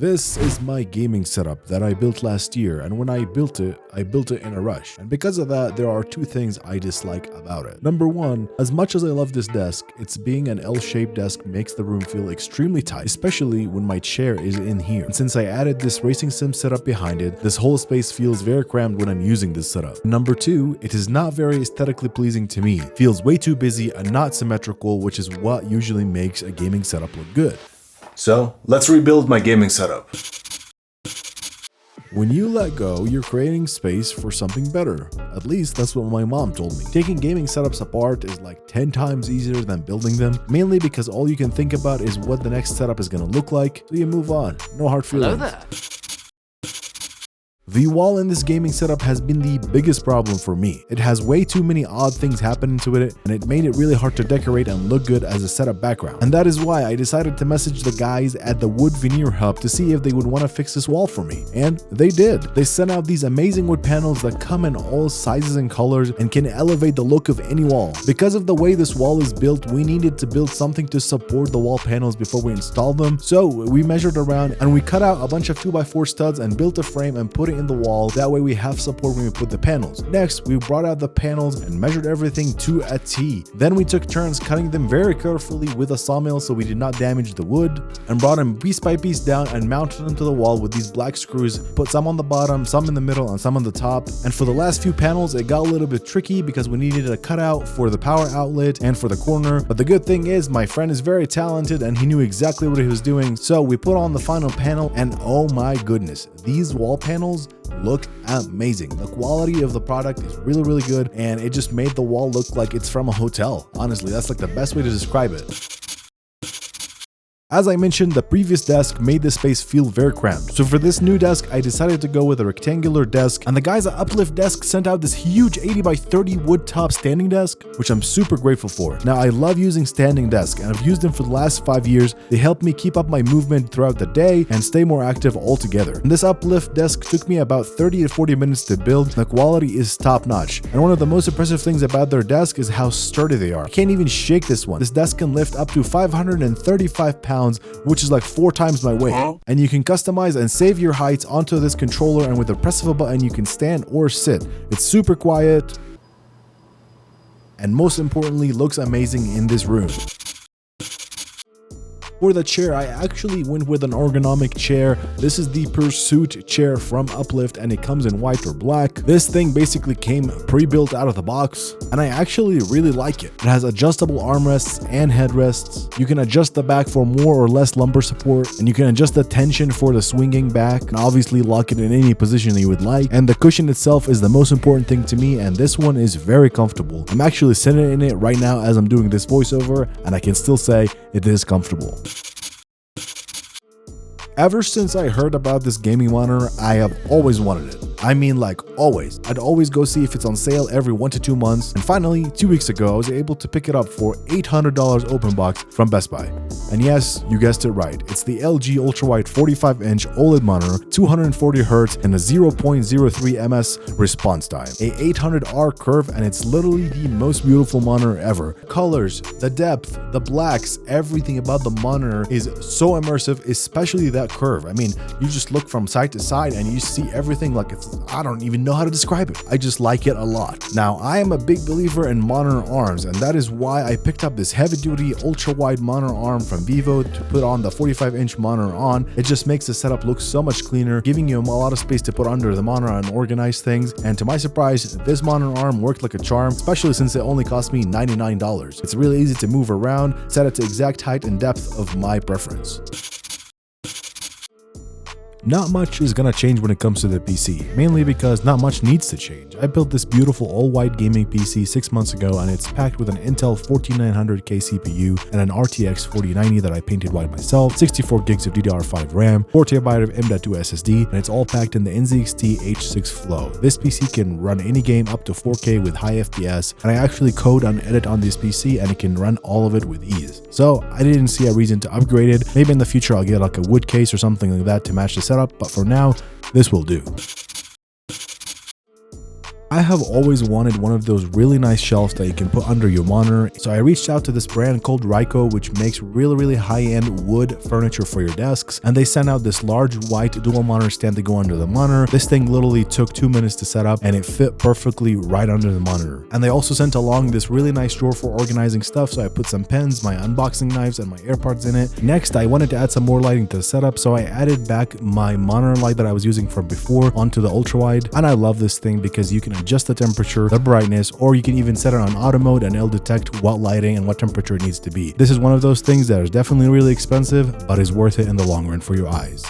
This is my gaming setup that I built last year, and when I built it in a rush. And because of that, there are two things I dislike about it. Number one, as much as I love this desk, its being an L-shaped desk makes the room feel extremely tight, especially when my chair is in here. And since I added this racing sim setup behind it, this whole space feels very cramped when I'm using this setup. Number two, it is not very aesthetically pleasing to me. It feels way too busy and not symmetrical, which is what usually makes a gaming setup look good. So let's rebuild my gaming setup. When you let go, you're creating space for something better. At least that's what my mom told me. Taking gaming setups apart is like 10 times easier than building them, mainly because all you can think about is what the next setup is gonna look like, so you move on. No hard feelings. Hello there. The wall in this gaming setup has been the biggest problem for me. It has way too many odd things happening to it, and it made it really hard to decorate and look good as a setup background. And that is why I decided to message the guys at the Wood Veneer Hub to see if they would want to fix this wall for me. And they did. They sent out these amazing wood panels that come in all sizes and colors and can elevate the look of any wall. Because of the way this wall is built, we needed to build something to support the wall panels before we installed them. So we measured around and we cut out a bunch of 2x4 studs and built a frame and put it in the wall. That way we have support when we put the panels. Next, we brought out the panels and measured everything to a T. Then we took turns cutting them very carefully with a sawmill so we did not damage the wood, and brought them piece by piece down and mounted them to the wall with these black screws, put some on the bottom, some in the middle, and some on the top. And for the last few panels, it got a little bit tricky because we needed a cutout for the power outlet and for the corner. But the good thing is my friend is very talented and he knew exactly what he was doing. So we put on the final panel, and oh my goodness, these wall panels look amazing. The quality of the product is really good, and it just made the wall look like it's from a hotel. Honestly, that's like the best way to describe it. As I mentioned, the previous desk made this space feel very cramped. So for this new desk, I decided to go with a rectangular desk, and the guys at Uplift Desk sent out this huge 80x30 wood top standing desk, which I'm super grateful for. Now, I love using standing desks, and I've used them for the last 5 years. They help me keep up my movement throughout the day and stay more active altogether. And this Uplift desk took me about 30 to 40 minutes to build. The quality is top notch. And one of the most impressive things about their desk is how sturdy they are. I can't even shake this one. This desk can lift up to 535 pounds, which is like 4 times my weight. And you can customize and save your heights onto this controller, and with a press of a button you can stand or sit. It's super quiet, and most importantly, looks amazing in this room. For the chair, I actually went with an ergonomic chair. This is the Pursuit chair from Uplift, and it comes in white or black. This thing basically came pre-built out of the box, and I actually really like it. It has adjustable armrests and headrests. You can adjust the back for more or less lumbar support, and you can adjust the tension for the swinging back, and obviously lock it in any position that you would like. And the cushion itself is the most important thing to me, and this one is very comfortable. I'm actually sitting in it right now as I'm doing this voiceover, and I can still say it is comfortable. Ever since I heard about this gaming monitor, I have always wanted it. I mean, like always. I'd always go see if it's on sale every 1 to 2 months, and finally 2 weeks ago I was able to pick it up for $800 open box from Best Buy. And yes, you guessed it right, it's the LG Ultrawide 45-inch OLED monitor, 240Hz and a 0.03 ms response time, a 800R curve, and it's literally the most beautiful monitor ever. Colors, the depth, the blacks, everything about the monitor is so immersive, especially that curve. I mean, you just look from side to side and you see everything like it's, I don't even know how to describe it. I just like it a lot. Now, I am a big believer in monitor arms, and that is why I picked up this heavy-duty ultra-wide monitor arm from Vivo to put on the 45-inch monitor on. It just makes the setup look so much cleaner, giving you a lot of space to put under the monitor and organize things. And to my surprise, this monitor arm worked like a charm, especially since it only cost me $99. It's really easy to move around, set it to exact height and depth of my preference. Not much is gonna change when it comes to the PC, mainly because not much needs to change. I built this beautiful all-white gaming PC 6 months ago, and it's packed with an Intel 14900K CPU and an RTX 4090 that I painted white myself, 64 gigs of DDR5 RAM, 4TB of M.2 SSD, and it's all packed in the NZXT H6 Flow. This PC can run any game up to 4K with high FPS, and I actually code and edit on this PC, and it can run all of it with ease. So I didn't see a reason to upgrade it. Maybe in the future I'll get like a wood case or something like that to match the setup, but for now, this will do. I have always wanted one of those really nice shelves that you can put under your monitor, so I reached out to this brand called Raico, which makes really high-end wood furniture for your desks, and they sent out this large white dual monitor stand to go under the monitor. This thing literally took 2 minutes to set up, and it fit perfectly right under the monitor. And they also sent along this really nice drawer for organizing stuff, so I put some pens, my unboxing knives, and my AirPods in it. Next, I wanted to add some more lighting to the setup, so I added back my monitor light that I was using from before onto the ultrawide. And I love this thing because you can adjust the temperature, the brightness, or you can even set it on auto mode and it'll detect what lighting and what temperature it needs to be. This is one of those things that is definitely really expensive, but is worth it in the long run for your eyes.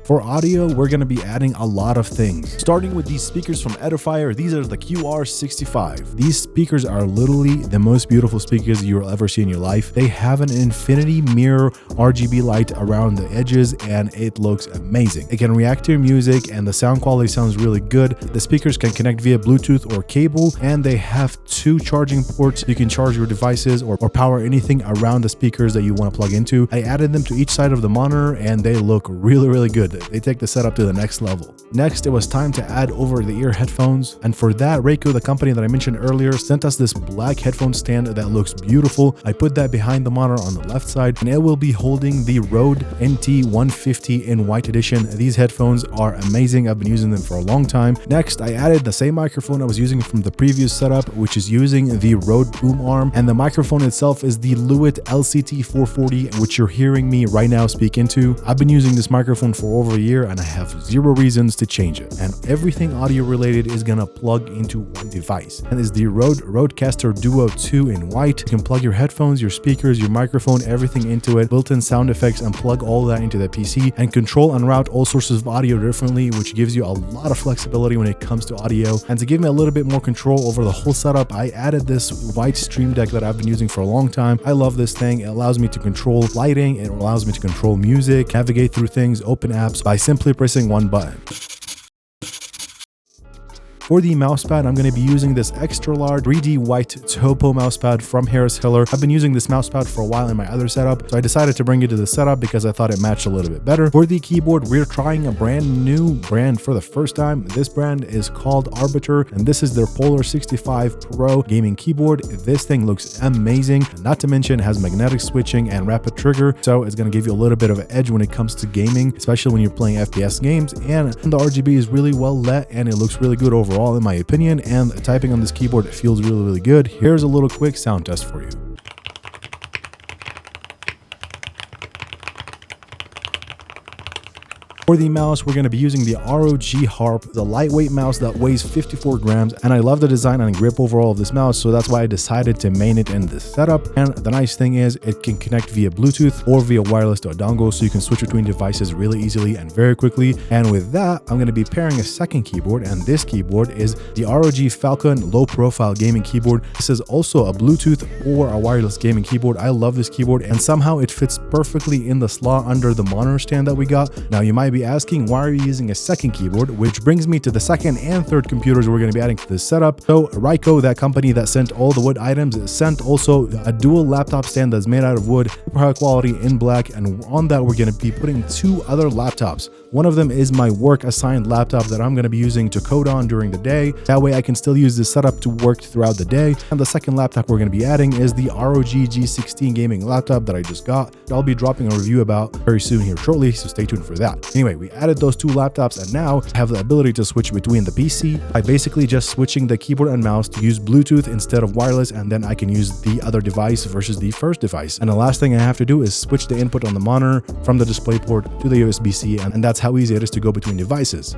For audio, we're going to be adding a lot of things. Starting with these speakers from Edifier, these are the QR65. These speakers are literally the most beautiful speakers you will ever see in your life. They have an infinity mirror RGB light around the edges and it looks amazing. It can react to your music and the sound quality sounds really good. The speakers can connect via Bluetooth or cable, and they have 2 charging ports. You can charge your devices or power anything around the speakers that you want to plug into. I added them to each side of the monitor and they look really good. They take the setup to the next level. Next, it was time to add over-the-ear headphones, and for that, Raico, the company that I mentioned earlier, sent us this black headphone stand that looks beautiful. I put that behind the monitor on the left side, and it will be holding the Rode NT150 in white edition. These headphones are amazing. I've been using them for a long time. Next, I added the same microphone I was using from the previous setup, which is using the Rode boom arm, and the microphone itself is the Lewitt LCT440, which you're hearing me right now speak into. I've been using this microphone for over a year and I have 0 reasons to change it, and everything audio related is gonna plug into one device, and it's the Rode RODECASTER Duo 2 in white. You can plug your headphones, your speakers, your microphone, everything into it, built-in sound effects, and plug all that into the PC and control and route all sources of audio differently, which gives you a lot of flexibility when it comes to audio. And to give me a little bit more control over the whole setup, I added this white STREAMDECK that I've been using for a long time. I love this thing. It allows me to control lighting, it allows me to control music, navigate through things, open apps by simply pressing one button. For the mousepad, I'm going to be using this extra large 3D white TOPO mousepad from Harris Heller. I've been using this mousepad for a while in my other setup, so I decided to bring it to the setup because I thought it matched a little bit better. For the keyboard, we're trying a brand new brand for the first time. This brand is called Arbiter, and this is their Polar 65 Pro gaming keyboard. This thing looks amazing, not to mention it has magnetic switching and rapid trigger, so it's going to give you a little bit of an edge when it comes to gaming, especially when you're playing FPS games. And the RGB is really well lit and it looks really good overall in my opinion, and typing on this keyboard feels really good. Here's a little quick sound test for you. For the mouse, we're going to be using the ROG Harpe, the lightweight mouse that weighs 54 grams, and I love the design and grip overall of this mouse, so that's why I decided to main it in this setup. And the nice thing is it can connect via Bluetooth or via wireless to a dongle, so you can switch between devices really easily and very quickly. And with that, I'm going to be pairing a second keyboard, and this keyboard is the ROG Falchion low profile gaming keyboard. This is also a Bluetooth or a wireless gaming keyboard. I love this keyboard, and somehow it fits perfectly in the slot under the monitor stand that we got. Now you might be asking, why are you using a second keyboard? Which brings me to the second and third computers we're going to be adding to this setup. So Raico, that company that sent all the wood items, sent also a dual laptop stand that's made out of wood, super high quality in black, and on that we're going to be putting 2 other laptops. One of them is my work assigned laptop that I'm going to be using to code on during the day. That way I can still use this setup to work throughout the day. And the second laptop we're going to be adding is the ROG G16 gaming laptop that I just got. I'll be dropping a review about very soon here shortly, so stay tuned for that. Anyway, we added those 2 laptops, and now I have the ability to switch between the PC by basically just switching the keyboard and mouse to use Bluetooth instead of wireless, and then I can use the other device versus the first device. And the last thing I have to do is switch the input on the monitor from the DisplayPort to the USB-C, and that's how easy it is to go between devices.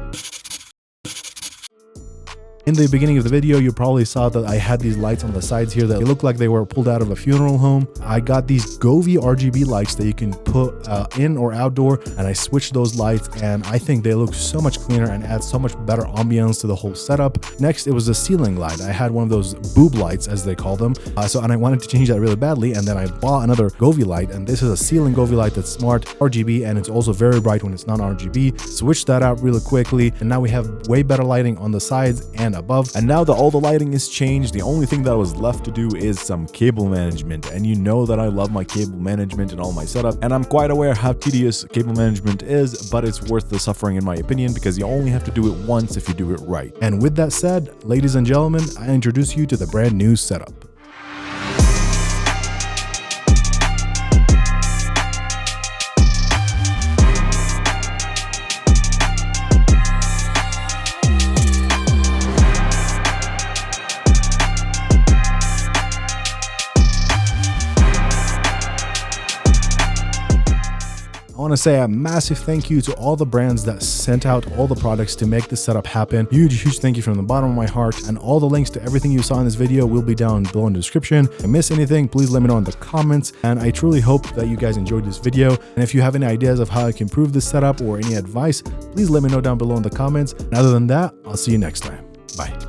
In the beginning of the video, you probably saw that I had these lights on the sides here that look like they were pulled out of a funeral home. I got these GOVE RGB lights that you can put in or outdoor, and I switched those lights, and I think they look so much cleaner and add so much better ambiance to the whole setup. Next, it was a ceiling light. I had one of those boob lights, as they call them, and I wanted to change that really badly, and then I bought another GOVE light, and this is a ceiling GOVE light that's smart RGB, and it's also very bright when it's non-RGB. Switched that out really quickly, and now we have way better lighting on the sides and above. And now that all the lighting is changed, the only thing that was left to do is some cable management. And you know that I love my cable management and all my setup, and I'm quite aware how tedious cable management is, but it's worth the suffering in my opinion, because you only have to do it once if you do it right. And with that said, ladies and gentlemen, I introduce you to the brand new setup. I want to say a massive thank you to all the brands that sent out all the products to make this setup happen. Huge thank you from the bottom of my heart, and all the links to everything you saw in this video will be down below in the description. If I miss anything, please let me know in the comments, and I truly hope that you guys enjoyed this video. And if you have any ideas of how I can improve this setup or any advice, please let me know down below in the comments. And other than that, I'll see you next time. Bye.